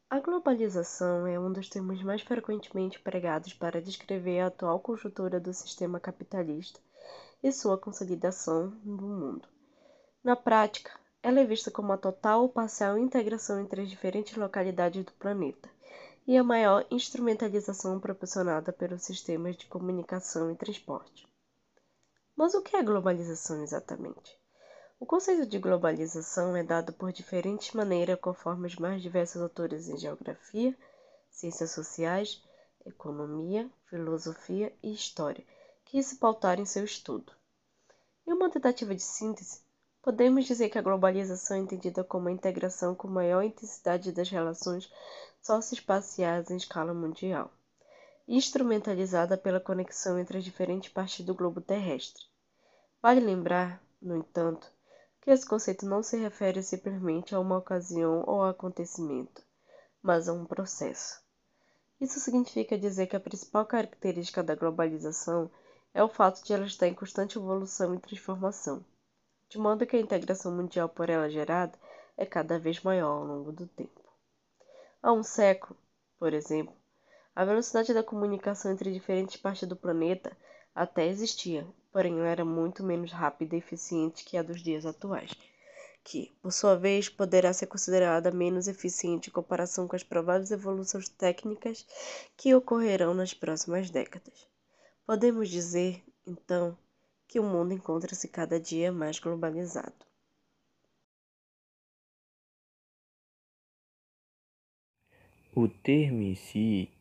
A globalização é um dos termos mais frequentemente empregados para descrever a atual conjuntura do sistema capitalista e sua consolidação no mundo. Na prática, ela é vista como a total ou parcial integração entre as diferentes localidades do planeta e a maior instrumentalização proporcionada pelos sistemas de comunicação e transporte. Mas o que é globalização exatamente? O conceito de globalização é dado por diferentes maneiras conforme os mais diversos autores em geografia, ciências sociais, economia, filosofia e história que se pautaram em seu estudo. Em uma tentativa de síntese, podemos dizer que a globalização é entendida como a integração com maior intensidade das relações socioespaciais em escala mundial, instrumentalizada pela conexão entre as diferentes partes do globo terrestre. Vale lembrar, no entanto, que esse conceito não se refere simplesmente a uma ocasião ou acontecimento, mas a um processo. Isso significa dizer que a principal característica da globalização é o fato de ela estar em constante evolução e transformação, de modo que a integração mundial por ela gerada é cada vez maior ao longo do tempo. Há um século, por exemplo, a velocidade da comunicação entre diferentes partes do planeta até existia, porém ela era muito menos rápida e eficiente que a dos dias atuais, que, por sua vez, poderá ser considerada menos eficiente em comparação com as prováveis evoluções técnicas que ocorrerão nas próximas décadas. Podemos dizer, então, que o mundo encontra-se cada dia mais globalizado. O termo em si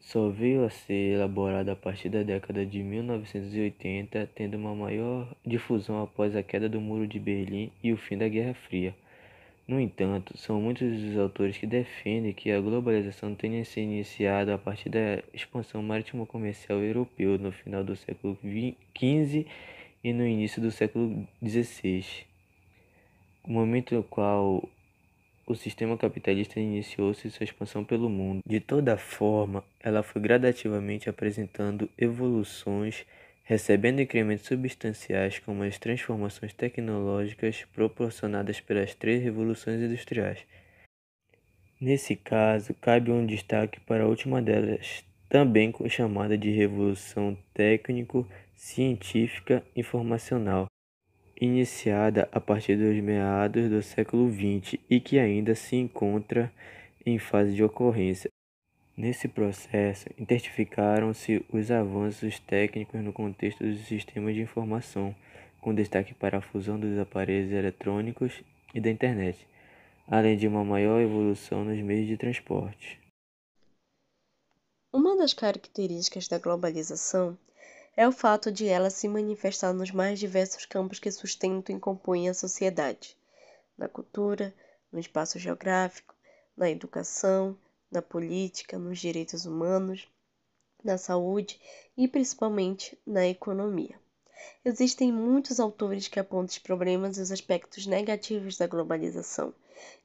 só veio a ser elaborado a partir da década de 1980, tendo uma maior difusão após a queda do Muro de Berlim e o fim da Guerra Fria. No entanto, são muitos os autores que defendem que a globalização tenha se iniciado a partir da expansão marítimo-comercial europeu no final do século XV e no início do século XVI, momento no qual o sistema capitalista iniciou-se sua expansão pelo mundo. De toda forma, ela foi gradativamente apresentando evoluções, recebendo incrementos substanciais como as transformações tecnológicas proporcionadas pelas três revoluções industriais. Nesse caso, cabe um destaque para a última delas, também chamada de Revolução Técnico-Científica Informacional, iniciada a partir dos meados do século XX e que ainda se encontra em fase de ocorrência. Nesse processo, intensificaram-se os avanços técnicos no contexto dos sistemas de informação, com destaque para a fusão dos aparelhos eletrônicos e da internet, além de uma maior evolução nos meios de transporte. Uma das características da globalização é o fato de ela se manifestar nos mais diversos campos que sustentam e compõem a sociedade, na cultura, no espaço geográfico, na educação, na política, nos direitos humanos, na saúde e principalmente na economia. Existem muitos autores que apontam os problemas e os aspectos negativos da globalização,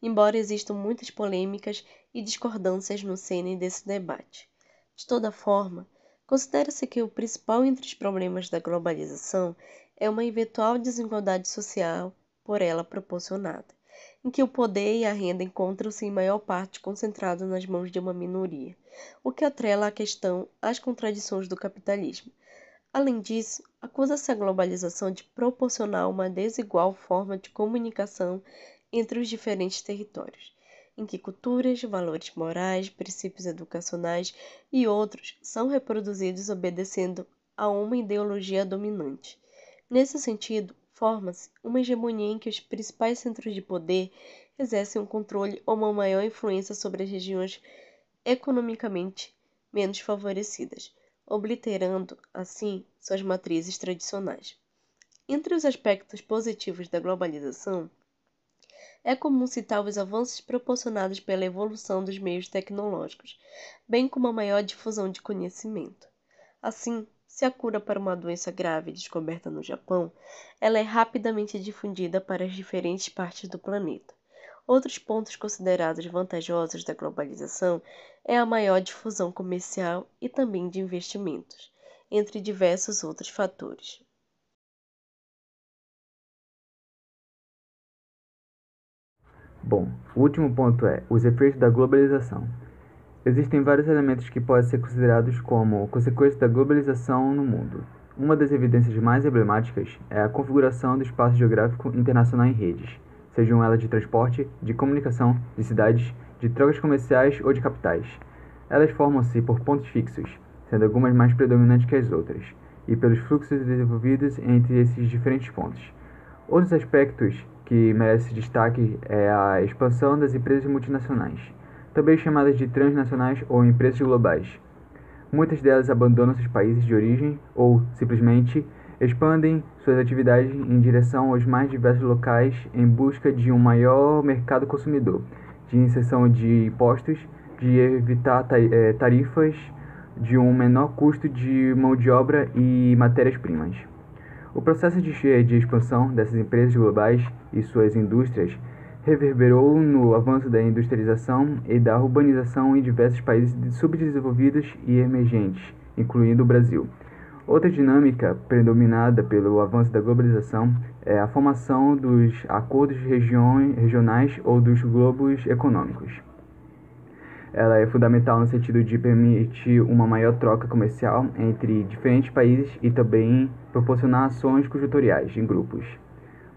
embora existam muitas polêmicas e discordâncias no cerne desse debate. De toda forma, considera-se que o principal entre os problemas da globalização é uma eventual desigualdade social por ela proporcionada, em que o poder e a renda encontram-se em maior parte concentrados nas mãos de uma minoria, o que atrela a questão às contradições do capitalismo. Além disso, acusa-se a globalização de proporcionar uma desigual forma de comunicação entre os diferentes territórios, em que culturas, valores morais, princípios educacionais e outros são reproduzidos obedecendo a uma ideologia dominante. Nesse sentido, forma-se uma hegemonia em que os principais centros de poder exercem um controle ou uma maior influência sobre as regiões economicamente menos favorecidas, obliterando, assim, suas matrizes tradicionais. Entre os aspectos positivos da globalização, é comum citar os avanços proporcionados pela evolução dos meios tecnológicos, bem como a maior difusão de conhecimento. Assim, se a cura para uma doença grave descoberta no Japão, ela é rapidamente difundida para as diferentes partes do planeta. Outros pontos considerados vantajosos da globalização é a maior difusão comercial e também de investimentos, entre diversos outros fatores. Bom, o último ponto é os efeitos da globalização. Existem vários elementos que podem ser considerados como consequências da globalização no mundo. Uma das evidências mais emblemáticas é a configuração do espaço geográfico internacional em redes, sejam elas de transporte, de comunicação, de cidades, de trocas comerciais ou de capitais. Elas formam-se por pontos fixos, sendo algumas mais predominantes que as outras, e pelos fluxos desenvolvidos entre esses diferentes pontos. Outros aspectos que merecem destaque é a expansão das empresas multinacionais, também chamadas de transnacionais ou empresas globais. Muitas delas abandonam seus países de origem ou, simplesmente, expandem suas atividades em direção aos mais diversos locais em busca de um maior mercado consumidor, de inserção de impostos, de evitar tarifas, de um menor custo de mão de obra e matérias-primas. O processo de expansão dessas empresas globais e suas indústrias reverberou no avanço da industrialização e da urbanização em diversos países subdesenvolvidos e emergentes, incluindo o Brasil. Outra dinâmica predominada pelo avanço da globalização é a formação dos acordos regionais ou dos globos econômicos. Ela é fundamental no sentido de permitir uma maior troca comercial entre diferentes países e também proporcionar ações conjunturais em grupos.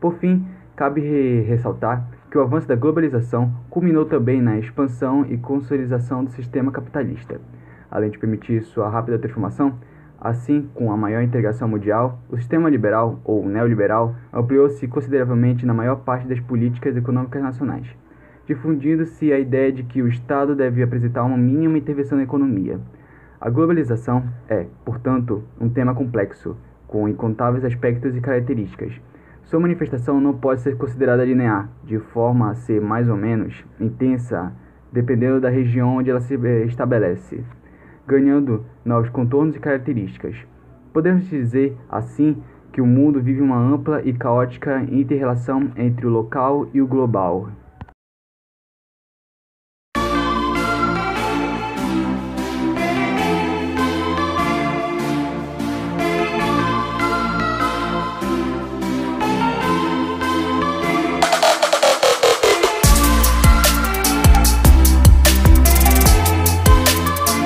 Por fim, cabe ressaltar que o avanço da globalização culminou também na expansão e consolidação do sistema capitalista. Além de permitir sua rápida transformação, assim, com a maior integração mundial, o sistema liberal, ou neoliberal, ampliou-se consideravelmente na maior parte das políticas econômicas nacionais, difundindo-se a ideia de que o Estado deve apresentar uma mínima intervenção na economia. A globalização é, portanto, um tema complexo, com incontáveis aspectos e características. Sua manifestação não pode ser considerada linear, de forma a ser mais ou menos intensa, dependendo da região onde ela se estabelece, ganhando novos contornos e características. Podemos dizer, assim, que o mundo vive uma ampla e caótica inter-relação entre o local e o global.